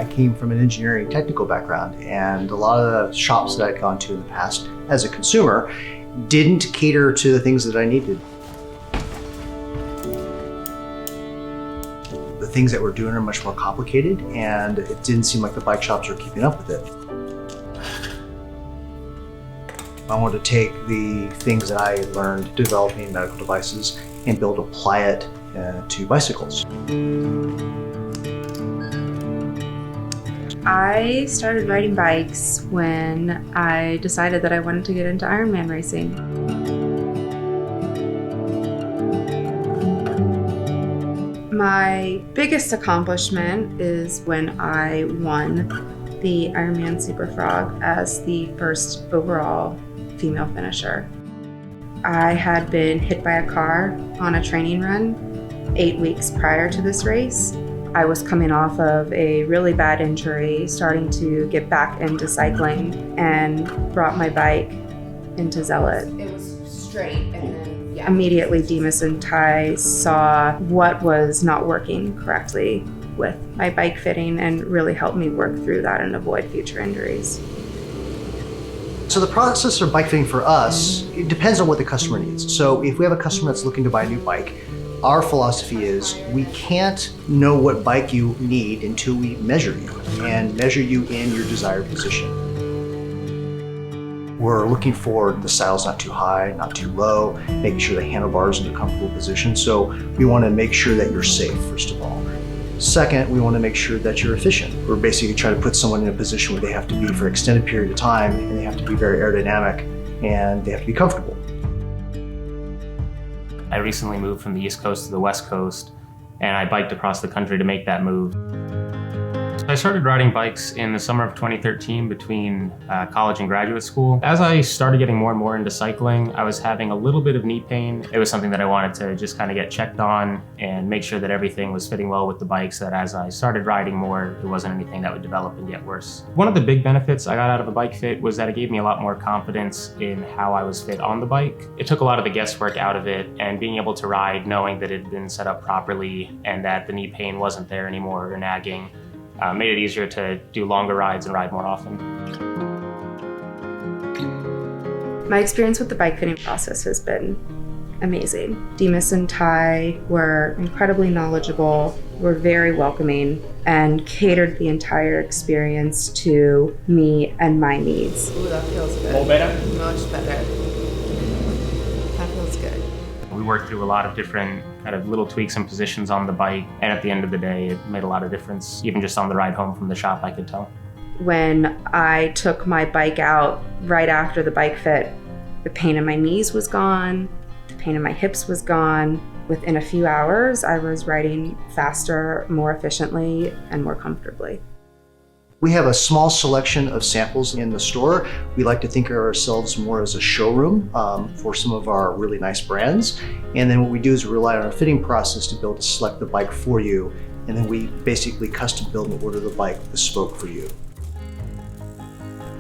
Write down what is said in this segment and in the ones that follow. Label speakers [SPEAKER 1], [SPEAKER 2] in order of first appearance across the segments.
[SPEAKER 1] I came from an engineering technical background, and a lot of the shops that I'd gone to in the past as a consumer didn't cater to the things that I needed. The things that we're doing are much more complicated, and it didn't seem like the bike shops were keeping up with it. I wanted to take the things that I learned developing medical devices and be able to apply it to bicycles.
[SPEAKER 2] I started riding bikes when I decided that I wanted to get into Ironman racing. My biggest accomplishment is when I won the Ironman Super Frog as the first overall female finisher. I had been hit by a car on a training run 8 weeks prior to this race. I was coming off of a really bad injury, starting to get back into cycling, and brought my bike into Zealot.
[SPEAKER 3] It was straight, and then
[SPEAKER 2] Immediately, Dimas and Tai saw what was not working correctly with my bike fitting and really helped me work through that and avoid future injuries.
[SPEAKER 1] So the process of bike fitting for us, it depends on what the customer needs. So if we have a customer that's looking to buy a new bike, our philosophy is we can't know what bike you need until we measure you and measure you in your desired position. We're looking for the saddle's not too high, not too low, making sure the handlebar's in a comfortable position. So we want to make sure that you're safe, first of all. Second, we want to make sure that you're efficient. We're basically trying to put someone in a position where they have to be for an extended period of time, and they have to be very aerodynamic, and they have to be comfortable.
[SPEAKER 4] I recently moved from the East Coast to the West Coast, and I biked across the country to make that move. I started riding bikes in the summer of 2013 between college and graduate school. As I started getting more and more into cycling, I was having a little bit of knee pain. It was something that I wanted to just kind of get checked on and make sure that everything was fitting well with the bikes, that as I started riding more, it wasn't anything that would develop and get worse. One of the big benefits I got out of a bike fit was that it gave me a lot more confidence in how I was fit on the bike. It took a lot of the guesswork out of it, and being able to ride knowing that it had been set up properly and that the knee pain wasn't there anymore or nagging made it easier to do longer rides and ride more often.
[SPEAKER 2] My experience with the bike fitting process has been amazing. Dimas and Tai were incredibly knowledgeable, were very welcoming, and catered the entire experience to me and my needs.
[SPEAKER 3] Ooh, that feels good.
[SPEAKER 4] All better?
[SPEAKER 3] Much better. That feels good.
[SPEAKER 4] We worked through a lot of different kind of little tweaks and positions on the bike, and at the end of the day, it made a lot of difference. Even just on the ride home from the shop, I could tell.
[SPEAKER 2] When I took my bike out right after the bike fit, the pain in my knees was gone, the pain in my hips was gone. Within a few hours, I was riding faster, more efficiently, and more comfortably.
[SPEAKER 1] We have a small selection of samples in the store. We like to think of ourselves more as a showroom for some of our really nice brands. And then what we do is rely on our fitting process to be able to select the bike for you. And then we basically custom build and order the bike bespoke for you.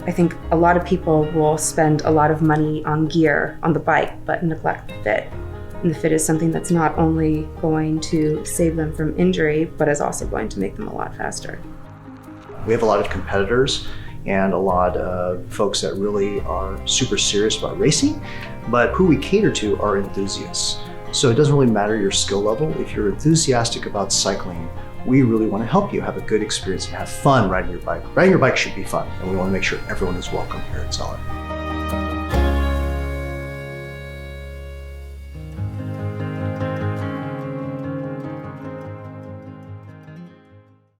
[SPEAKER 2] I think a lot of people will spend a lot of money on gear on the bike, but neglect the fit. And the fit is something that's not only going to save them from injury, but is also going to make them a lot faster.
[SPEAKER 1] We have a lot of competitors and a lot of folks that really are super serious about racing, but who we cater to are enthusiasts. So it doesn't really matter your skill level. If you're enthusiastic about cycling, we really want to help you have a good experience and have fun riding your bike. Riding your bike should be fun, and we want to make sure everyone is welcome here at Zealot.